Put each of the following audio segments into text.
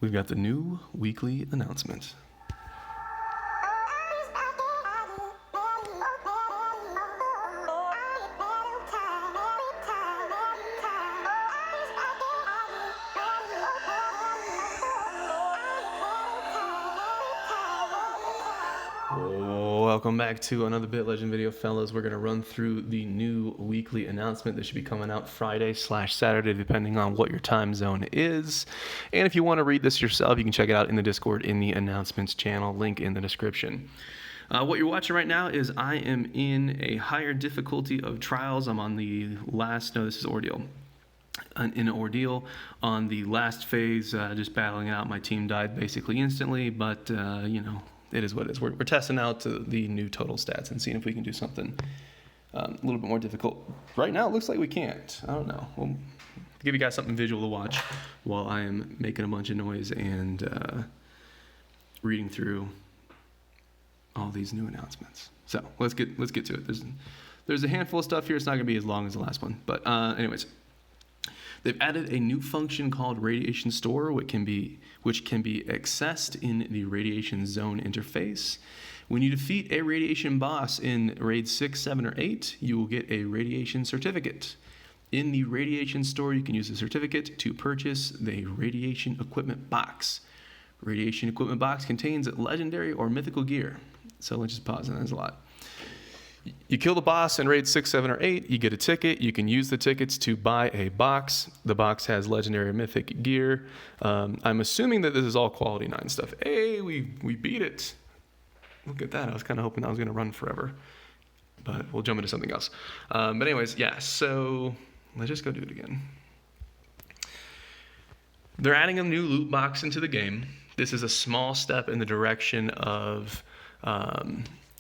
We've got the new weekly announcement. Welcome back to another Bit Legend video, fellas. We're going to run through the new weekly announcement that should be coming out Friday/Saturday, depending on what your time zone is. And if you want to read this yourself, you can check it out in the Discord in the announcements channel, link in the description. What you're watching right now is I am in a higher difficulty of trials. I'm on the last, no, this is Ordeal. In an ordeal on the last phase, just battling it out. My team died basically instantly, but, you know, it is what it is. We're testing out the new total stats and seeing if we can do something a little bit more difficult. Right now, it looks like we can't. I don't know. We'll give you guys something visual to watch while I am making a bunch of noise and reading through all these new announcements. So let's get to it. There's a handful of stuff here. It's not going to be as long as the last one, but anyways. They've added a new function called Radiation Store, which can be accessed in the Radiation Zone interface. When you defeat a Radiation boss in Raid 6, 7, or 8, you will get a Radiation Certificate. In the Radiation Store, you can use the certificate to purchase the Radiation Equipment Box. Radiation Equipment Box contains legendary or mythical gear. So let's just pause, and there's a lot. You kill the boss in Raid 6, 7, or 8, you get a ticket. You can use the tickets to buy a box. The box has legendary or mythic gear. I'm assuming that this is all quality 9 stuff. Hey, we beat it. Look at that. I was kind of hoping that was going to run forever. But we'll jump into something else. But anyways, yeah, so let's just go do it again. They're adding a new loot box into the game. This is a small step in the direction of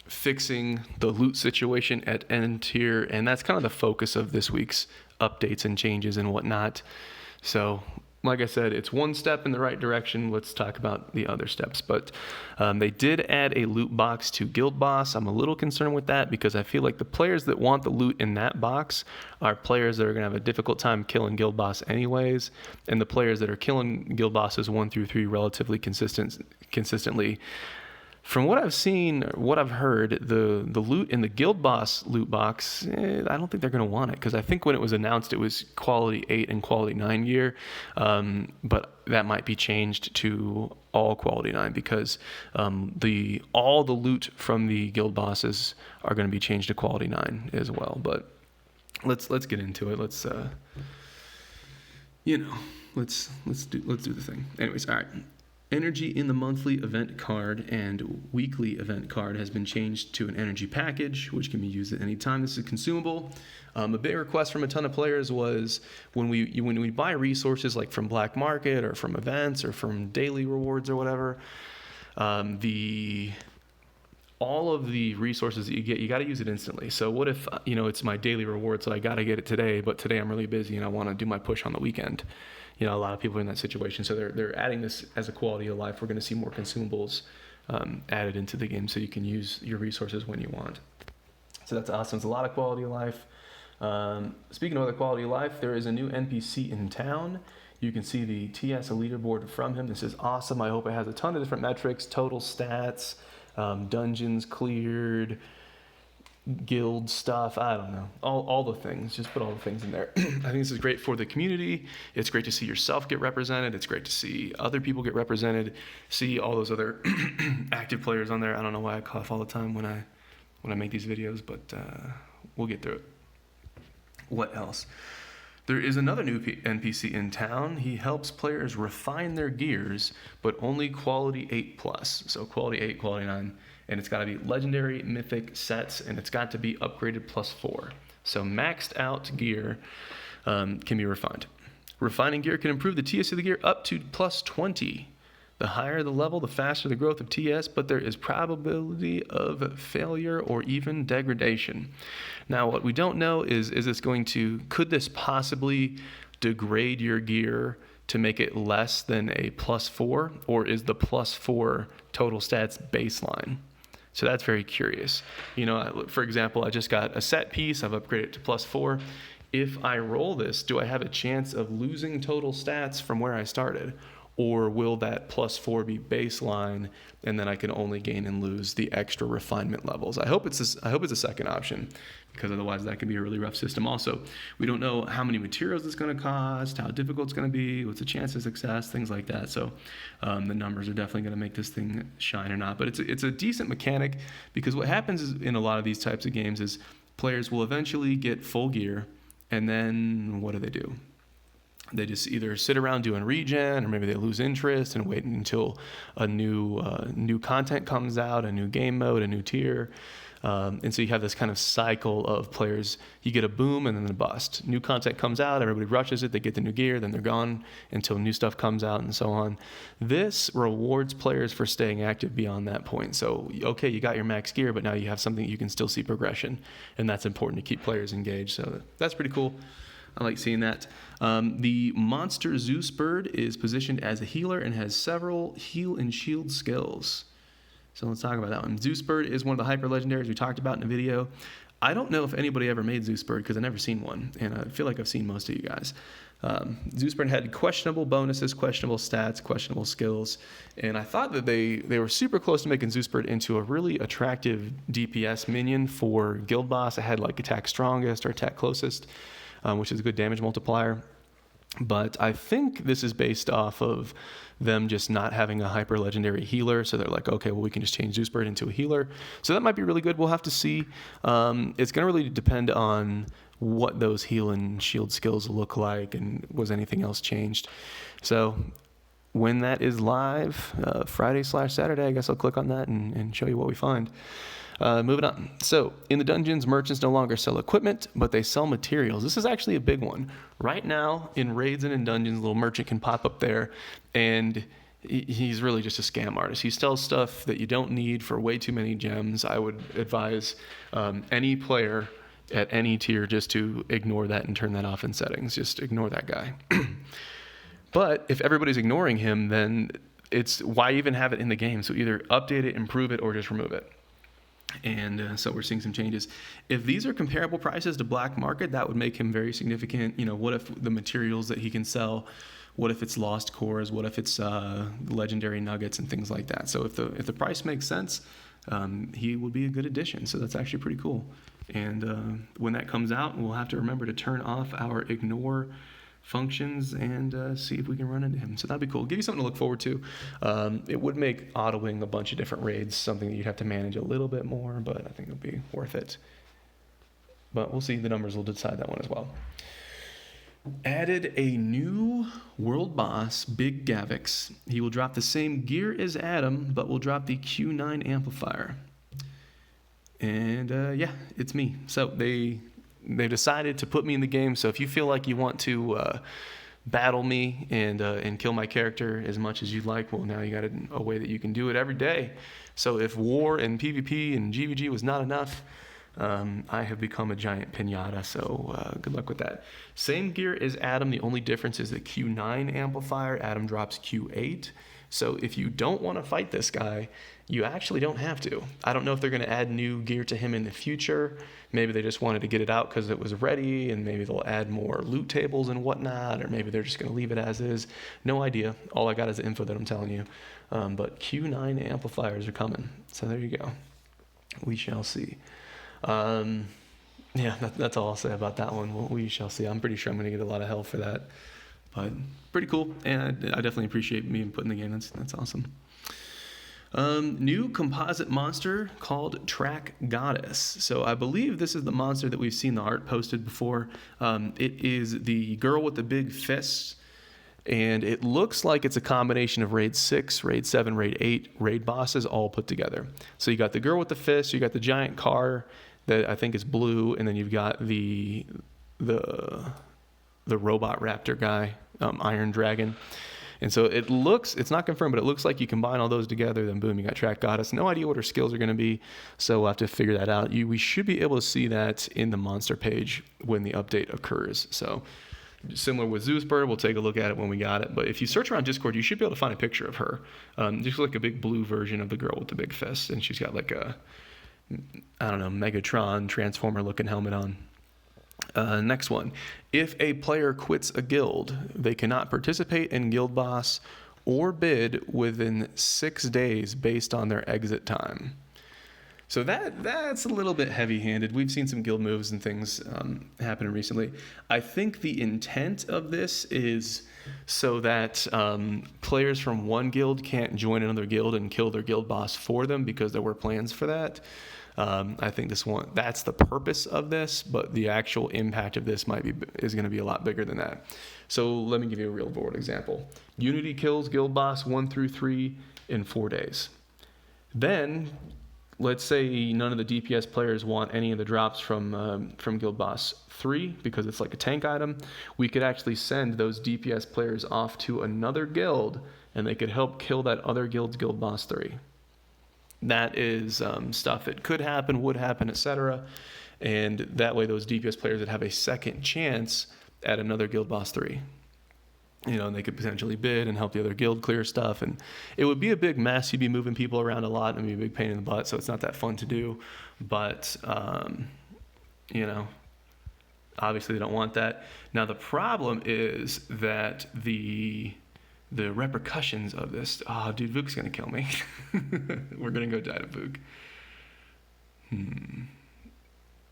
fixing the loot situation at end tier, and that's kind of the focus of this week's updates and changes and whatnot. So like I said, it's one step in the right direction. Let's talk about the other steps. But they did add a loot box to Guild Boss. I'm a little concerned with that because I feel like the players that want the loot in that box are players that are going to have a difficult time killing Guild Boss anyways, and the players that are killing Guild Bosses 1 through 3 relatively consistently. From what I've seen, what I've heard, the loot in the Guild Boss loot box, I don't think they're going to want it, because I think when it was announced it was quality 8 and quality 9 gear, but that might be changed to all quality 9 because all the loot from the Guild Bosses are going to be changed to quality 9 as well. But let's get into it. Let's do the thing. Anyways, all right. Energy in the monthly event card and weekly event card has been changed to an energy package, which can be used at any time. This is consumable. A big request from a ton of players was when we buy resources like from Black Market or from events or from daily rewards or whatever, all of the resources that you get, you got to use it instantly. So what if, it's my daily reward, so I got to get it today, but today I'm really busy and I want to do my push on the weekend. A lot of people are in that situation. So they're adding this as a quality of life. We're going to see more consumables added into the game so you can use your resources when you want. So that's awesome. It's a lot of quality of life. Speaking of other quality of life, there is a new NPC in town. You can see the TS leaderboard from him. This is awesome. I hope it has a ton of different metrics, total stats, dungeons cleared, guild stuff, I don't know, all the things. Just put all the things in there. I think this is great for the community. It's great to see yourself get represented. It's great to see other people get represented, see all those other active players on there. I don't know why I cough all the time when I make these videos, but we'll get through it. What else? There is another new NPC in town. He helps players refine their gears, but only quality 8+. So quality 8, quality 9. And it's got to be legendary, mythic sets, and it's got to be upgraded +4. So maxed out gear can be refined. Refining gear can improve the TS of the gear up to +20. The higher the level, the faster the growth of TS, but there is probability of failure or even degradation. Now, what we don't know is could this possibly degrade your gear to make it less than a +4, or is the +4 total stats baseline? So that's very curious. For example, I just got a set piece, I've upgraded it to +4. If I roll this, do I have a chance of losing total stats from where I started? or will that +4 be baseline, and then I can only gain and lose the extra refinement levels? I hope it's a second option, because otherwise that could be a really rough system. Also, we don't know how many materials it's going to cost, how difficult it's going to be, what's the chance of success, things like that. So the numbers are definitely going to make this thing shine or not. But it's a decent mechanic, because what happens is, in a lot of these types of games, is players will eventually get full gear, and then what do? They just either sit around doing regen, or maybe they lose interest and wait until a new content comes out, a new game mode, a new tier. And so you have this kind of cycle of players. You get a boom and then a bust. New content comes out, everybody rushes it, they get the new gear, then they're gone until new stuff comes out, and so on. This rewards players for staying active beyond that point. So, okay, you got your max gear, but now you have something you can still see progression, and that's important to keep players engaged. So that's pretty cool. I like seeing that. The monster Zeus bird is positioned as a healer and has several heal and shield skills. So let's talk about that one. Zeus bird is one of the hyper legendaries we talked about in the video. I don't know if anybody ever made Zeus bird, because I've never seen one, and I feel like I've seen most of you guys. Zeus bird had questionable bonuses, questionable stats, questionable skills, and I thought that they were super close to making Zeus bird into a really attractive DPS minion for guild boss. It had like attack strongest or attack closest, which is a good damage multiplier. But I think this is based off of them just not having a hyper legendary healer. So they're like, okay, well, we can just change Zeus bird into a healer. So that might be really good. We'll have to see. It's going to really depend on what those heal and shield skills look like, and was anything else changed. So when that is live, Friday/Saturday, I guess I'll click on that and show you what we find. Moving on. So in the dungeons, merchants no longer sell equipment, but they sell materials. This is actually a big one. Right now, in raids and in dungeons, a little merchant can pop up there, and he's really just a scam artist. He sells stuff that you don't need for way too many gems. I would advise any player at any tier just to ignore that and turn that off in settings. Just ignore that guy. But if everybody's ignoring him, then it's why even have it in the game? So either update it, improve it, or just remove it. And so we're seeing some changes. If these are comparable prices to black market, that would make him very significant. You know, what if the materials that he can sell, what if it's lost cores, what if it's legendary nuggets and things like that. So if the price makes sense, he will be a good addition. So that's actually pretty cool. And when that comes out, we'll have to remember to turn off our ignore functions and see if we can run into him. So that'd be cool. Give you something to look forward to. It would make autoing a bunch of different raids something that you'd have to manage a little bit more, but I think it'll be worth it. But we'll see. The numbers will decide that one as well. Added a new world boss, Big Gavix. He will drop the same gear as Adam, but will drop the Q9 amplifier. And yeah, it's me. So they decided to put me in the game. So if you feel like you want to battle me and kill my character as much as you'd like, well, now you got a way that you can do it every day. So if war and PvP and GVG was not enough, I have become a giant pinata. So good luck with that. Same gear as Adam. The only difference is the Q9 amplifier. Adam drops Q8. So if you don't want to fight this guy, you actually don't have to. I don't know if they're going to add new gear to him in the future. Maybe they just wanted to get it out because it was ready, and maybe they'll add more loot tables and whatnot, or maybe they're just going to leave it as is. No idea. All I got is the info that I'm telling you. But Q9 amplifiers are coming. So there you go. We shall see. Yeah, that's all I'll say about that one. Well, we shall see. I'm pretty sure I'm going to get a lot of hell for that. But pretty cool, and I definitely appreciate me putting the game. That's awesome. New composite monster called Track Goddess. So I believe this is the monster that we've seen the art posted before. It is the girl with the big fists, and it looks like it's a combination of Raid 6, Raid 7, Raid 8, Raid bosses all put together. So you got the girl with the fists, you got the giant car that I think is blue, and then you've got the robot raptor guy, Iron Dragon. And so it looks, it's not confirmed, but it looks like you combine all those together, then boom, you got Track Goddess. No idea what her skills are going to be, so we'll have to figure that out. We should be able to see that in the monster page when the update occurs. So similar with Zeus Bird, we'll take a look at it when we got it. But if you search around Discord, you should be able to find a picture of her. Just like a big blue version of the girl with the big fist, and she's got like a, I don't know, Megatron Transformer looking helmet on. Next one. If a player quits a guild, they cannot participate in Guild Boss or bid within 6 days based on their exit time. So that's a little bit heavy-handed. We've seen some guild moves and things happening recently. I think the intent of this is so that players from one guild can't join another guild and kill their guild boss for them, because there were plans for that. I think that's the purpose of this, but the actual impact of this is going to be a lot bigger than that. So let me give you a real world example. Unity kills guild boss 1 through 3 in 4 days. Then let's say none of the DPS players want any of the drops from Guild Boss 3 because it's like a tank item. We could actually send those DPS players off to another guild, and they could help kill that other guild's Guild Boss 3. That is stuff that could happen, would happen, etc. And that way those DPS players would have a second chance at another Guild Boss 3. And they could potentially bid and help the other guild clear stuff. And it would be a big mess. You'd be moving people around a lot and it'd be a big pain in the butt. So it's not that fun to do. But, obviously they don't want that. Now, the problem is that the repercussions of this, dude, Vuk's going to kill me. We're going to go die to Vuk.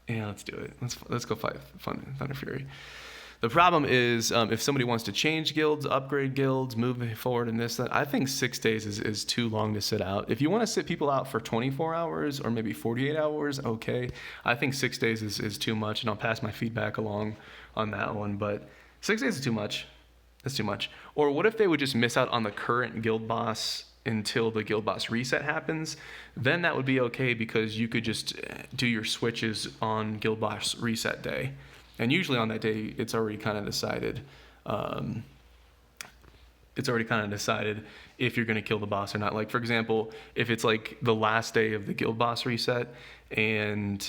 Yeah, let's do it. Let's go fight Thunder Fury. The problem is if somebody wants to change guilds, upgrade guilds, move forward in this, that, I think 6 days is too long to sit out. If you want to sit people out for 24 hours or maybe 48 hours, okay. I think 6 days is too much, and I'll pass my feedback along on that one. But 6 days is too much. That's too much. Or what if they would just miss out on the current guild boss until the guild boss reset happens? Then that would be okay, because you could just do your switches on guild boss reset day. And usually on that day, it's already kind of decided. If you're going to kill the boss or not. Like, for example, if it's like the last day of the guild boss reset, and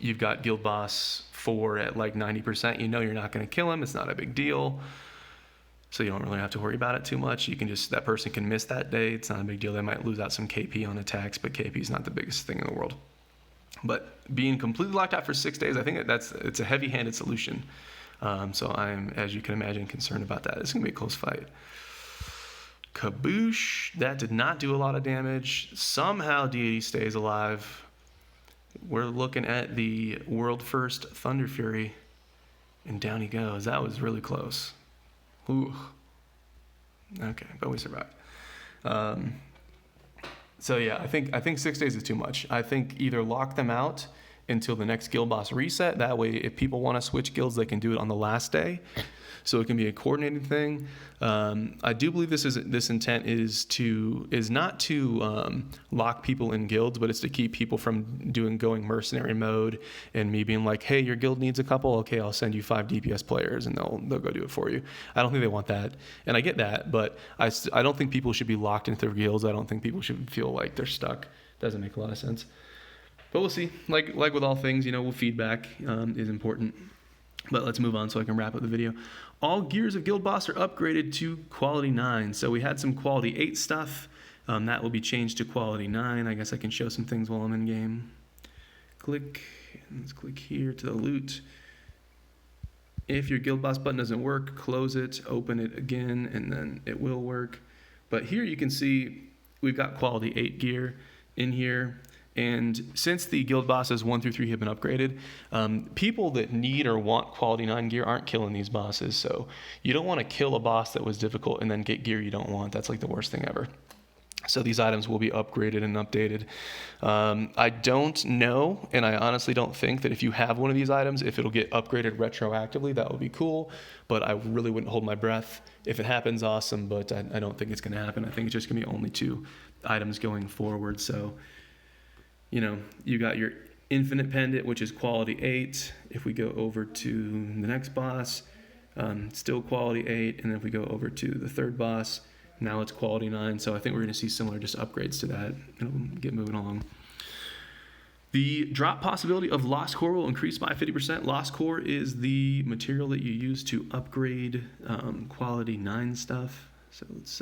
you've got guild boss 4 at like 90%, you're not going to kill him. It's not a big deal. So you don't really have to worry about it too much. That person can miss that day. It's not a big deal. They might lose out some KP on attacks, but KP is not the biggest thing in the world. But being completely locked out for 6 days, I think it's a heavy-handed solution. So I'm, as you can imagine, concerned about that. It's going to be a close fight. Kaboosh, that did not do a lot of damage. Somehow Deity stays alive. We're looking at the world first Thunder Fury, and down he goes. That was really close. Ooh. Okay, but we survived. So yeah, I think 6 days is too much. I think either lock them out until the next guild boss reset. That way, if people want to switch guilds, they can do it on the last day. So it can be a coordinated thing. I do believe this intent is not to lock people in guilds, but it's to keep people from going mercenary mode and me being like, hey, your guild needs a couple. Okay, I'll send you 5 DPS players and they'll go do it for you. I don't think they want that, and I get that, but I don't think people should be locked into their guilds. I don't think people should feel like they're stuck. Doesn't make a lot of sense. But we'll see. Like with all things, feedback is important. But let's move on so I can wrap up the video. All gears of Guild Boss are upgraded to Quality 9. So we had some Quality 8 stuff. That will be changed to Quality 9. I guess I can show some things while I'm in game. Let's click here to the loot. If your Guild Boss button doesn't work, close it, open it again, and then it will work. But here you can see we've got Quality 8 gear in here. And since the guild bosses 1 through 3 have been upgraded, people that need or want Quality 9 gear aren't killing these bosses. So you don't want to kill a boss that was difficult and then get gear you don't want. That's like the worst thing ever. So these items will be upgraded and updated. I don't know, and I honestly don't think that if you have one of these items, if it'll get upgraded retroactively, that would be cool. But I really wouldn't hold my breath. If it happens, awesome, but I don't think it's going to happen. I think it's just going to be only 2 items going forward. So you got your Infinite Pendant, which is Quality 8. If we go over to the next boss, still Quality 8. And then if we go over to the third boss, now it's Quality 9. So I think we're going to see similar just upgrades to that. It'll get moving along. The drop possibility of Lost Core will increase by 50%. Lost Core is the material that you use to upgrade Quality 9 stuff. So let's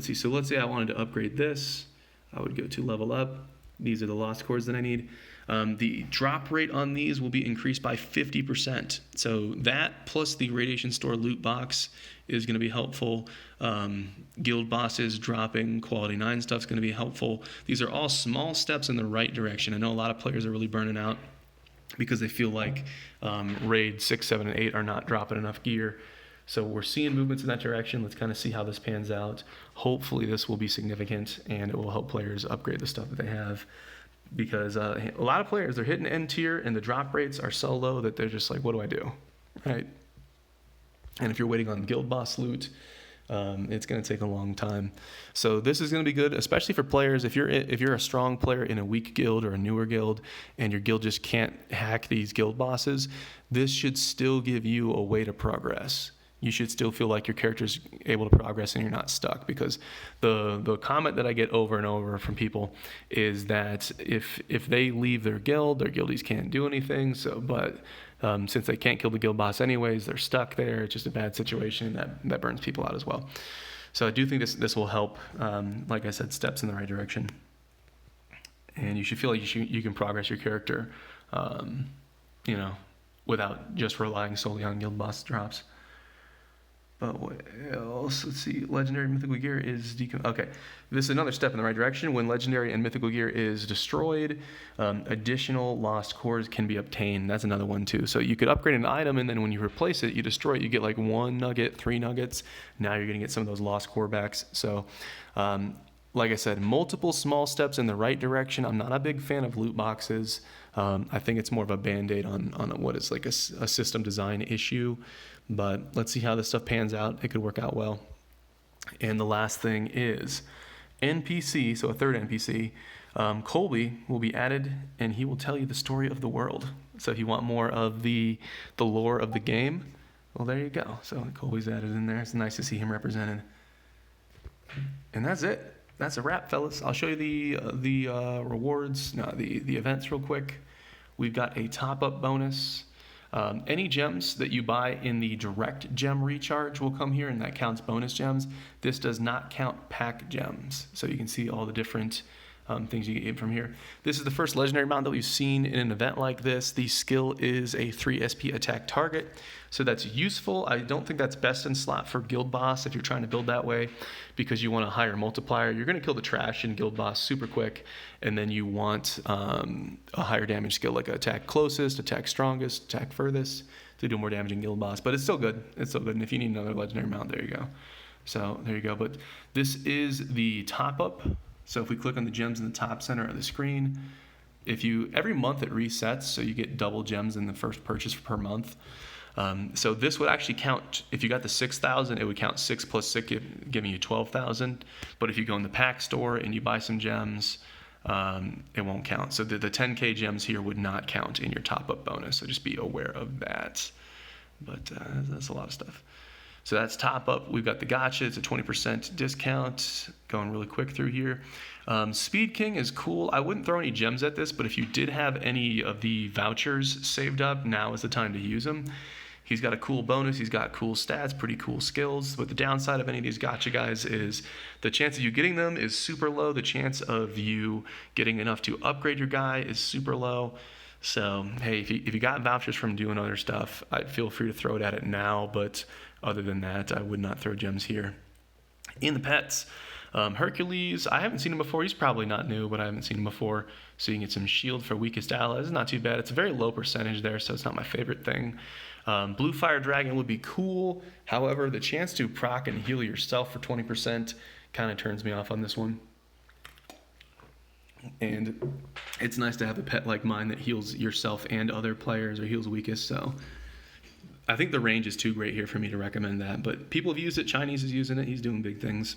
see. So let's say I wanted to upgrade this. I would go to Level Up. These are the lost cores that I need. The drop rate on these will be increased by 50%. So that plus the Radiation Store loot box is going to be helpful. Guild bosses dropping quality 9 stuff is going to be helpful. These are all small steps in the right direction. I know a lot of players are really burning out because they feel like raid 6, 7, and 8 are not dropping enough gear. So we're seeing movements in that direction. Let's kind of see how this pans out. Hopefully this will be significant and it will help players upgrade the stuff that they have, because a lot of players, they're hitting end tier and the drop rates are so low that they're just like, what do I do, right? And if you're waiting on guild boss loot, it's going to take a long time. So this is going to be good, especially for players. If you're a strong player in a weak guild or a newer guild and your guild just can't hack these guild bosses, this should still give you a way to progress. You should still feel like your character's able to progress and you're not stuck, because the comment that I get over and over from people is that if they leave their guildies can't do anything. But since they can't kill the guild boss anyways, they're stuck there. It's just a bad situation that burns people out as well. So I do think this will help. Like I said, steps in the right direction, and you should feel like you can progress your character, without just relying solely on guild boss drops. But what else? Let's see. Legendary mythical gear is okay. This is another step in the right direction. When legendary and mythical gear is destroyed, additional lost cores can be obtained. That's another one too. So you could upgrade an item, and then when you replace it, you destroy it. You get like 1 nugget, 3 nuggets. Now you're going to get some of those lost core backs. So, like I said, multiple small steps in the right direction. I'm not a big fan of loot boxes. I think it's more of a band-aid on what is like a system design issue. But let's see how this stuff pans out. It could work out well. And the last thing is NPC, so a third NPC. Colby will be added, and he will tell you the story of the world. So if you want more of the lore of the game, well, there you go. So Colby's added in there. It's nice to see him represented. And that's it. That's a wrap, fellas. I'll show you the rewards, the events real quick. We've got a top-up bonus. Any gems that you buy in the direct gem recharge will come here, and that counts bonus gems. This does not count pack gems. So you can see all the different things you get from here. This is the first legendary mount that we've seen in an event like this. The skill is a 3 SP attack target, so that's useful. I don't think that's best in slot for guild boss if you're trying to build that way, because you want a higher multiplier. You're going to kill the trash in guild boss super quick, and then you want a higher damage skill like attack closest, attack strongest, attack furthest to do more damage in guild boss. But it's still good. It's still good. And if you need another legendary mount, there you go. So there you go. But this is the top up. So if we click on the gems in the top center of the screen, every month it resets, so you get double gems in the first purchase per month. So this would actually count, if you got the 6,000, it would count 6 plus 6, giving you 12,000. But if you go in the pack store and you buy some gems, it won't count. So the 10K gems here would not count in your top-up bonus, so just be aware of that. But that's a lot of stuff. So that's top up. We've got the gotcha. It's a 20% discount. Going really quick through here. Speed King is cool. I wouldn't throw any gems at this, but if you did have any of the vouchers saved up, now is the time to use them. He's got a cool bonus. He's got cool stats, pretty cool skills. But the downside of any of these gotcha guys is the chance of you getting them is super low. The chance of you getting enough to upgrade your guy is super low. So, hey, if you got vouchers from doing other stuff, I'd feel free to throw it at it now. But other than that, I would not throw gems here. In the pets, Hercules, I haven't seen him before. He's probably not new, but I haven't seen him before. So you can get some shield for weakest allies. It's not too bad. It's a very low percentage there, so it's not my favorite thing. Blue Fire Dragon would be cool. However, the chance to proc and heal yourself for 20% kind of turns me off on this one. And it's nice to have a pet like mine that heals yourself and other players, or heals weakest. So I think the range is too great here for me to recommend that. But people have used it. Chinese is using it. He's doing big things.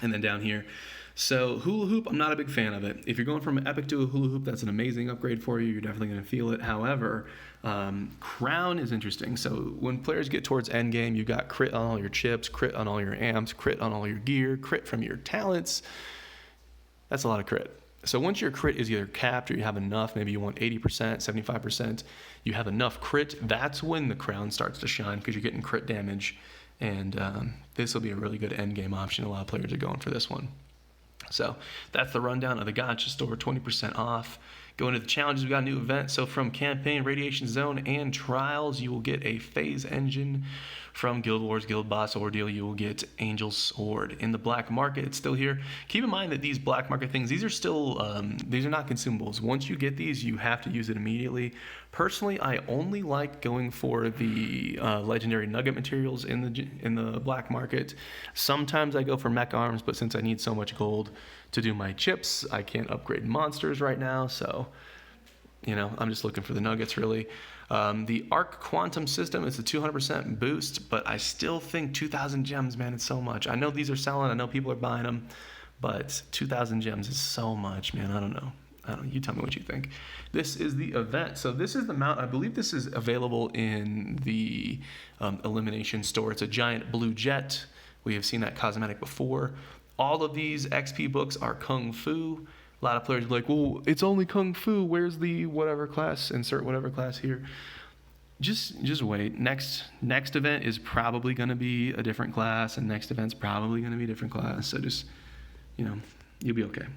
And then down here, so Hula Hoop, I'm not a big fan of it. If you're going from an Epic to a Hula Hoop, that's an amazing upgrade for you. You're definitely going to feel it. However, Crown is interesting. So when players get towards endgame, you've got crit on all your chips, crit on all your amps, crit on all your gear, crit from your talents. That's a lot of crit. So once your crit is either capped or you have enough, maybe you want 80%, 75%, you have enough crit, that's when the Crown starts to shine, because you're getting crit damage. And this will be a really good end game option. A lot of players are going for this one. So that's the rundown of the Gotcha store, 20% off. Going to the challenges, we got a new event. So from Campaign, Radiation Zone, and Trials, you will get a Phase Engine. From Guild Wars, Guild Boss Ordeal, you will get Angel's Sword. In the black market, it's still here. Keep in mind that these black market things, these are still, these are not consumables. Once you get these, you have to use it immediately. Personally, I only like going for the legendary nugget materials in the black market. Sometimes I go for mech arms, but since I need so much gold to do my chips, I can't upgrade monsters right now, so you know, I'm just looking for the nuggets really. The Arc Quantum System is a 200% boost, but I still think 2,000 gems, man, it's so much. I know these are selling, I know people are buying them, but 2,000 gems is so much, man. I don't know. You tell me what you think. This is the event. So this is the mount. I believe this is available in the elimination store. It's a giant blue jet. We have seen that cosmetic before. All of these XP books are Kung Fu. A lot of players are like, well, it's only Kung Fu. Where's the whatever class? Insert whatever class here. Just wait. Next event is probably going to be a different class, and next event's probably going to be a different class. So just, you know, you'll be okay.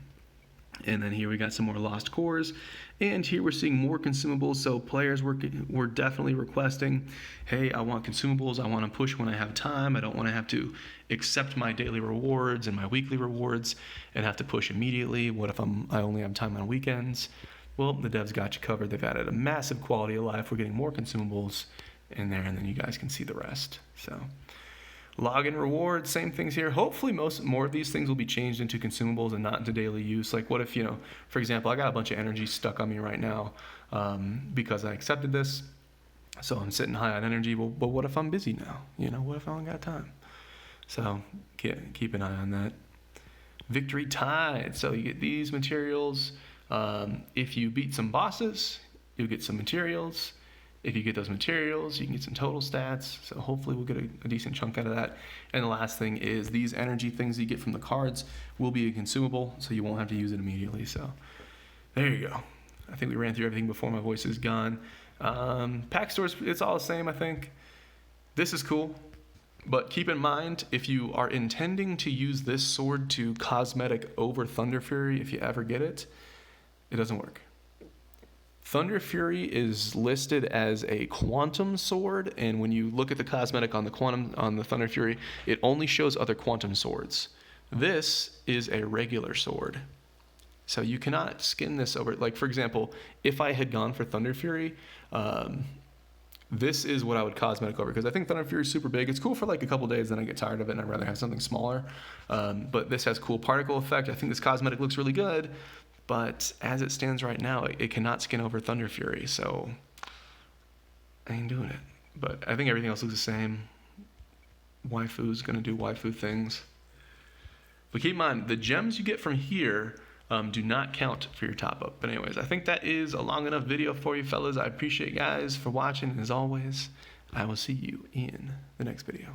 And then here we got some more lost cores, and here we're seeing more consumables. So players were definitely requesting, hey, I want consumables. I want to push when I have time. I don't want to have to accept my daily rewards and my weekly rewards and have to push immediately. What if I only have time on weekends? Well, the devs got you covered. They've added a massive quality of life. We're getting more consumables in there, and then you guys can see the rest. So login rewards, same things here. Hopefully more of these things will be changed into consumables and not into daily use. Like what if, you know, for example, I got a bunch of energy stuck on me right now because I accepted this. So I'm sitting high on energy. Well, but what if I'm busy now? You know, what if I don't got time? So keep an eye on that. Victory Tide. So you get these materials. If you beat some bosses, you'll get some materials. If you get those materials, you can get some total stats. So hopefully we'll get a decent chunk out of that. And the last thing is these energy things you get from the cards will be a consumable, so you won't have to use it immediately. So there you go. I think we ran through everything before my voice is gone. Pack stores, it's all the same, I think. This is cool. But keep in mind, if you are intending to use this sword to cosmetic over Thunder Fury, if you ever get it, it doesn't work. Thunder Fury is listed as a quantum sword, and when you look at the cosmetic on the Thunder Fury, it only shows other quantum swords. This is a regular sword. So you cannot skin this over. Like, for example, if I had gone for Thunder Fury, this is what I would cosmetic over, because I think Thunder Fury is super big. It's cool for like a couple days, then I get tired of it and I'd rather have something smaller. But this has cool particle effect. I think this cosmetic looks really good. But as it stands right now, it cannot skin over Thunder Fury, so I ain't doing it. But I think everything else looks the same. Waifu's gonna do waifu things. But keep in mind, the gems you get from here do not count for your top up. But anyways, I think that is a long enough video for you fellas. I appreciate you guys for watching, and as always, I will see you in the next video.